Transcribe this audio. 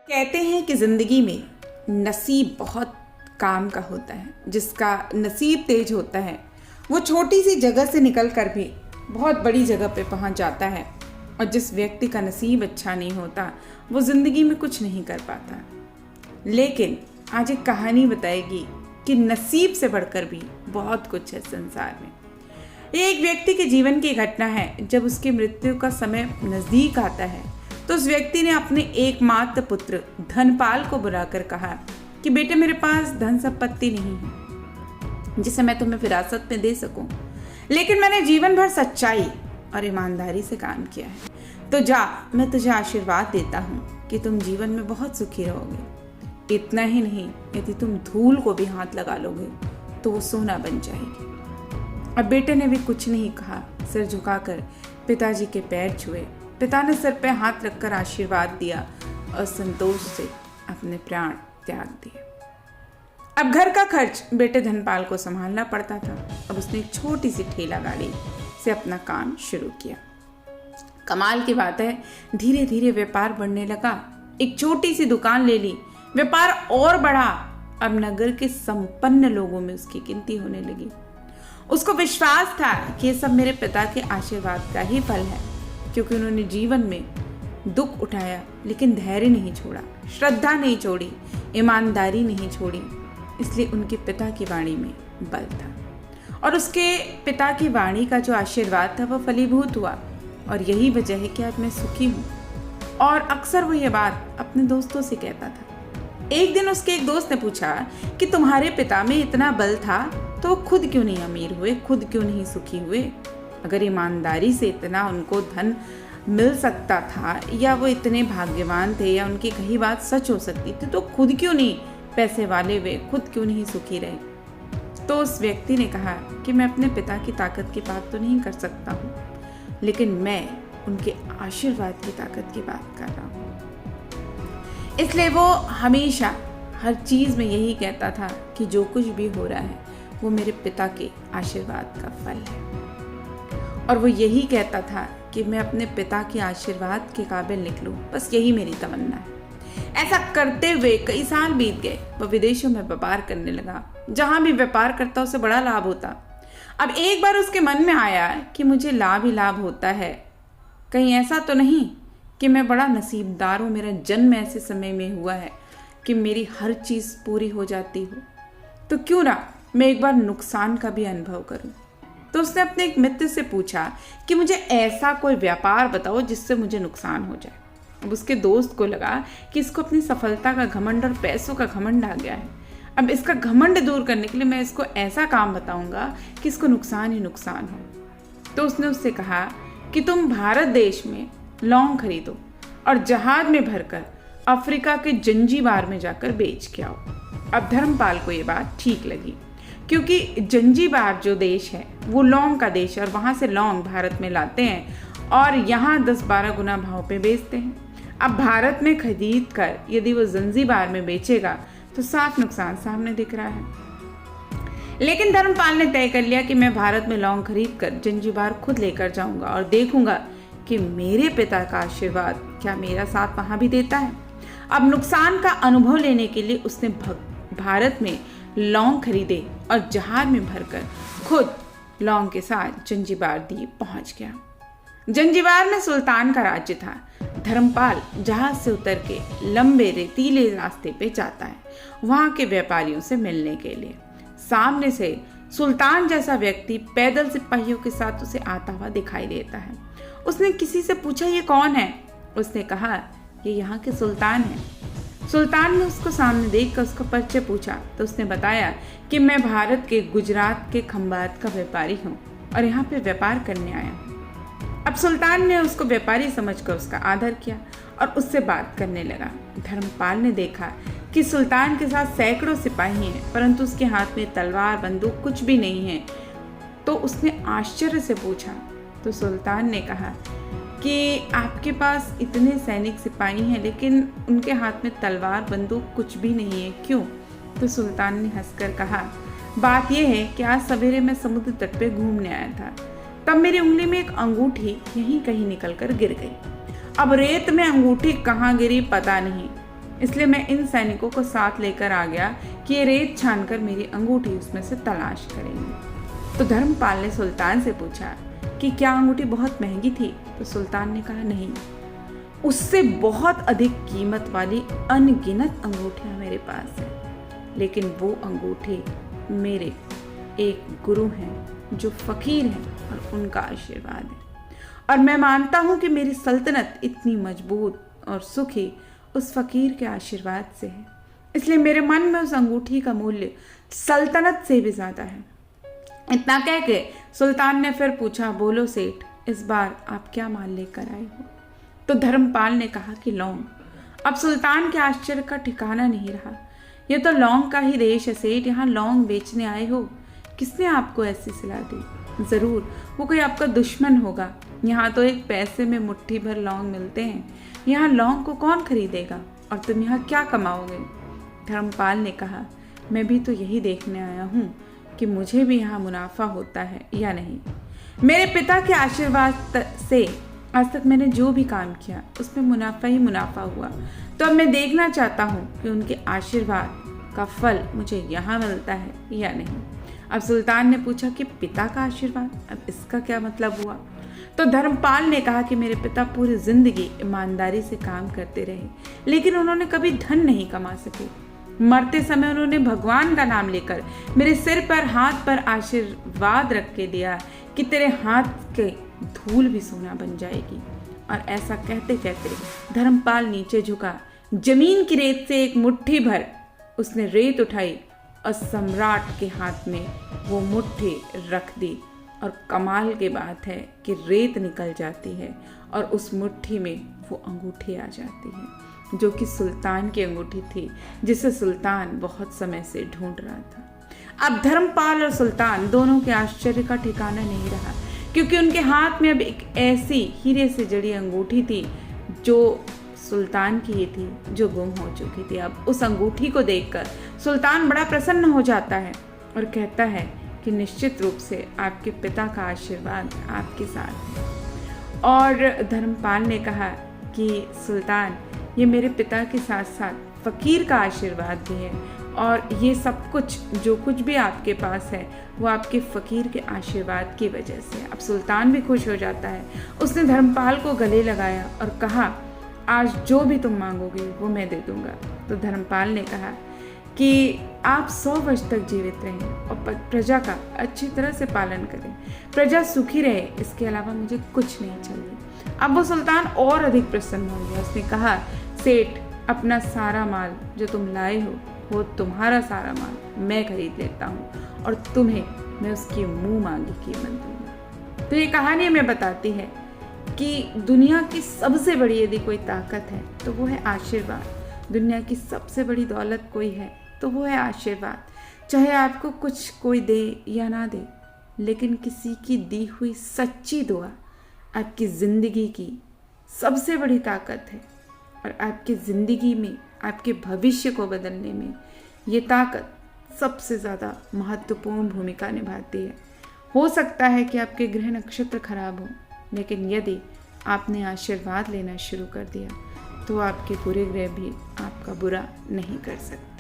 कहते हैं कि ज़िंदगी में नसीब बहुत काम का होता है। जिसका नसीब तेज होता है वो छोटी सी जगह से निकल कर भी बहुत बड़ी जगह पे पहुंच जाता है, और जिस व्यक्ति का नसीब अच्छा नहीं होता वो ज़िंदगी में कुछ नहीं कर पाता। लेकिन आज एक कहानी बताएगी कि नसीब से बढ़कर भी बहुत कुछ है संसार में। ये एक व्यक्ति के जीवन की घटना है। जब उसकी मृत्यु का समय नज़दीक आता है तो उस व्यक्ति ने अपने एकमात्र पुत्र धनपाल को बुलाकर कहा कि बेटे, मेरे पास धन संपत्ति नहीं है जिसे मैं तुम्हें विरासत में दे सकूं, लेकिन मैंने जीवन भर सच्चाई और ईमानदारी से काम किया है। तो जा, मैं तुझे आशीर्वाद देता हूँ कि तुम जीवन में बहुत सुखी रहोगे। इतना ही नहीं, यदि तुम धूल को भी हाथ लगा लोगे तो वो सोना बन जाएगी। अब बेटे ने भी कुछ नहीं कहा, सिर झुकाकर पिताजी के पैर छुए। पिता ने सिर पे हाथ रखकर आशीर्वाद दिया और संतोष से अपने प्राण त्याग दिए। अब घर का खर्च बेटे धनपाल को संभालना पड़ता था। अब उसने एक छोटी सी ठेला गाड़ी से अपना काम शुरू किया। कमाल की बात है, धीरे धीरे व्यापार बढ़ने लगा। एक छोटी सी दुकान ले ली, व्यापार और बढ़ा। अब नगर के संपन्न लोगों में उसकी गिनती होने लगी। उसको विश्वास था कि ये सब मेरे पिता के आशीर्वाद का ही फल है, क्योंकि उन्होंने जीवन में दुख उठाया लेकिन धैर्य नहीं छोड़ा, श्रद्धा नहीं छोड़ी, ईमानदारी नहीं छोड़ी। इसलिए उनके पिता की वाणी में बल था, और उसके पिता की वाणी का जो आशीर्वाद था वो फलीभूत हुआ। और यही वजह है कि आज मैं सुखी हूँ। और अक्सर वो ये बात अपने दोस्तों से कहता था। एक दिन उसके एक दोस्त ने पूछा कि तुम्हारे पिता में इतना बल था तो खुद क्यों नहीं अमीर हुए, खुद क्यों नहीं सुखी हुए? अगर ईमानदारी से इतना उनको धन मिल सकता था, या वो इतने भाग्यवान थे, या उनकी कही बात सच हो सकती थी, तो खुद क्यों नहीं पैसे वाले हुए, खुद क्यों नहीं सुखी रहे? तो उस व्यक्ति ने कहा कि मैं अपने पिता की ताकत की बात तो नहीं कर सकता हूँ, लेकिन मैं उनके आशीर्वाद की ताकत की बात कर रहा हूँ। इसलिए वो हमेशा हर चीज़ में यही कहता था कि जो कुछ भी हो रहा है वो मेरे पिता के आशीर्वाद का फल है। और वो यही कहता था कि मैं अपने पिता के आशीर्वाद के काबिल निकलूं, बस यही मेरी तमन्ना है। ऐसा करते हुए कई साल बीत गए। वह विदेशों में व्यापार करने लगा। जहां भी व्यापार करता उसे बड़ा लाभ होता। अब एक बार उसके मन में आया कि मुझे लाभ ही लाभ होता है, कहीं ऐसा तो नहीं कि मैं बड़ा नसीबदार हूँ, मेरा जन्म ऐसे समय में हुआ है कि मेरी हर चीज़ पूरी हो जाती हो, तो क्यों ना मैं एक बार नुकसान का भी अनुभव करूं। तो उसने अपने एक मित्र से पूछा कि मुझे ऐसा कोई व्यापार बताओ जिससे मुझे नुकसान हो जाए। अब उसके दोस्त को लगा कि इसको अपनी सफलता का घमंड और पैसों का घमंड आ गया है। अब इसका घमंड दूर करने के लिए मैं इसको ऐसा काम बताऊंगा कि इसको नुकसान ही नुकसान हो। तो उसने उससे कहा कि तुम भारत देश में लौंग खरीदो और जहाज में भरकर अफ्रीका के जंजीबार में जाकर बेच के आओ। अब धर्मपाल को ये बात ठीक लगी, क्योंकि जंजीबार जो देश है वो लौंग का देश है, और वहाँ से लौंग भारत में लाते हैं और यहाँ 10-12 गुना भाव पे बेचते हैं। अब भारत में खरीद कर यदि वो जंजीबार में बेचेगा तो साफ नुकसान सामने दिख रहा है। लेकिन धर्मपाल ने तय कर लिया कि मैं भारत में लौंग खरीद कर जंजीबार खुद लेकर जाऊंगा और देखूंगा कि मेरे पिता का आशीर्वाद क्या मेरा साथ वहाँ भी देता है। अब नुकसान का अनुभव लेने के लिए उसने भारत में लौंग खरीदे और जहाज में भरकर खुद लौंग के साथ जंजीबार द्वीप पहुंच गया। जंजीबार में सुल्तान का राज्य था। धर्मपाल जहाज से उतर के लंबे रेतीले रास्ते पे जाता है वहां के व्यापारियों से मिलने के लिए। सामने से सुल्तान जैसा व्यक्ति पैदल सिपाहियों के साथ उसे आता हुआ दिखाई देता है। उसने किसी से पूछा, ये कौन है? उसने कहा, ये यहाँ के सुल्तान है। सुल्तान ने उसको सामने देखकर उसका परिचय पूछा तो उसने बताया कि मैं भारत के गुजरात के खंभात का व्यापारी हूँ और यहाँ पे व्यापार करने आया हूँ। अब सुल्तान ने उसको व्यापारी समझकर उसका आदर किया और उससे बात करने लगा। धर्मपाल ने देखा कि सुल्तान के साथ सैकड़ों सिपाही हैं, परंतु उसके हाथ में तलवार बंदूक कुछ भी नहीं है। तो उसने आश्चर्य से पूछा तो सुल्तान ने कहा कि आपके पास इतने सैनिक सिपाही हैं लेकिन उनके हाथ में तलवार बंदूक कुछ भी नहीं है, क्यों? तो सुल्तान ने हंसकर कहा, बात यह है कि आज सवेरे मैं समुद्र तट पे घूमने आया था, तब मेरी उंगली में एक अंगूठी यहीं कहीं निकलकर गिर गई। अब रेत में अंगूठी कहाँ गिरी पता नहीं, इसलिए मैं इन सैनिकों को साथ लेकर आ गया कि ये रेत छानकर मेरी अंगूठी उसमें से तलाश करेंगे। तो धर्मपाल ने सुल्तान से पूछा कि क्या अंगूठी बहुत महंगी थी? तो सुल्तान ने कहा नहीं, उससे बहुत अधिक कीमत वाली अनगिनत अंगूठियां मेरे पास है, लेकिन वो अंगूठी मेरे एक गुरु हैं जो फकीर हैं और उनका आशीर्वाद है, और मैं मानता हूं कि मेरी सल्तनत इतनी मजबूत और सुखी उस फकीर के आशीर्वाद से है। इसलिए मेरे मन में उस अंगूठी का मूल्य सल्तनत से भी ज्यादा है। इतना कह के सुल्तान ने फिर पूछा, बोलो सेठ, इस बार आप क्या माल लेकर आए हो? तो धर्मपाल ने कहा कि लौंग। अब सुल्तान के आश्चर्य का ठिकाना नहीं रहा। ये तो लौंग का ही देश है सेठ, यहाँ लौंग बेचने आए हो? किसने आपको ऐसी सलाह दी? जरूर वो कोई आपका दुश्मन होगा। यहाँ तो एक पैसे में मुट्ठी भर लौंग मिलते हैं, यहाँ लौंग को कौन खरीदेगा? और तुम यहाँ क्या कमाओगे? धर्मपाल ने कहा, मैं भी तो यही देखने आया हूँ कि मुझे भी यहाँ मुनाफा होता है या नहीं। मेरे पिता के आशीर्वाद से आज तक मैंने जो भी काम किया उसमें मुनाफा ही मुनाफा हुआ, तो अब मैं देखना चाहता हूँ कि उनके आशीर्वाद का फल मुझे यहाँ मिलता है या नहीं। अब सुल्तान ने पूछा कि पिता का आशीर्वाद, अब इसका क्या मतलब हुआ? तो धर्मपाल ने कहा कि मेरे पिता पूरी जिंदगी ईमानदारी से काम करते रहे, लेकिन उन्होंने कभी धन नहीं कमा सके। मरते समय उन्होंने भगवान का नाम लेकर मेरे सिर पर हाथ पर आशीर्वाद रख के दिया कि तेरे हाथ के धूल भी सोना बन जाएगी। और ऐसा कहते कहते धर्मपाल नीचे झुका, जमीन की रेत से एक मुट्ठी भर उसने रेत उठाई और सम्राट के हाथ में वो मुट्ठी रख दी। और कमाल की बात है कि रेत निकल जाती है और उस मुट्ठी में वो अंगूठी आ जाती है, जो कि सुल्तान की अंगूठी थी, जिसे सुल्तान बहुत समय से ढूंढ रहा था। अब धर्मपाल और सुल्तान दोनों के आश्चर्य का ठिकाना नहीं रहा, क्योंकि उनके हाथ में अब एक ऐसी हीरे से जड़ी अंगूठी थी जो सुल्तान की ही थी, जो गुम हो चुकी थी। अब उस अंगूठी को देखकर सुल्तान बड़ा प्रसन्न हो जाता है और कहता है कि निश्चित रूप से आपके पिता का आशीर्वाद आपके साथ है। और धर्मपाल ने कहा कि सुल्तान, ये मेरे पिता के साथ साथ फकीर का आशीर्वाद भी है, और ये सब कुछ जो कुछ भी आपके पास है वो आपके फकीर के आशीर्वाद की वजह से। अब सुल्तान भी खुश हो जाता है। उसने धर्मपाल को गले लगाया और कहा, आज जो भी तुम मांगोगे वो मैं दे दूंगा। तो धर्मपाल ने कहा कि आप 100 वर्ष तक जीवित रहें और प्रजा का अच्छी तरह से पालन करें, प्रजा सुखी रहे, इसके अलावा मुझे कुछ नहीं चाहिए। अब वो सुल्तान और अधिक प्रसन्न हो गया। उसने कहा, सेठ, अपना सारा माल जो तुम लाए हो वो तुम्हारा सारा माल मैं खरीद लेता हूँ और तुम्हें मैं उसकी मुंह मांगी कीमत दूंगा। तो ये कहानी हमें बताती है कि दुनिया की सबसे बड़ी यदि कोई ताकत है तो वो है आशीर्वाद। दुनिया की सबसे बड़ी दौलत कोई है तो वो है आशीर्वाद। चाहे आपको कुछ कोई दे या ना दे, लेकिन किसी की दी हुई सच्ची दुआ आपकी ज़िंदगी की सबसे बड़ी ताकत है, और आपकी ज़िंदगी में आपके भविष्य को बदलने में ये ताकत सबसे ज़्यादा महत्वपूर्ण भूमिका निभाती है। हो सकता है कि आपके ग्रह नक्षत्र खराब हो, लेकिन यदि आपने आशीर्वाद लेना शुरू कर दिया तो आपके बुरे ग्रह भी आपका बुरा नहीं कर सकते।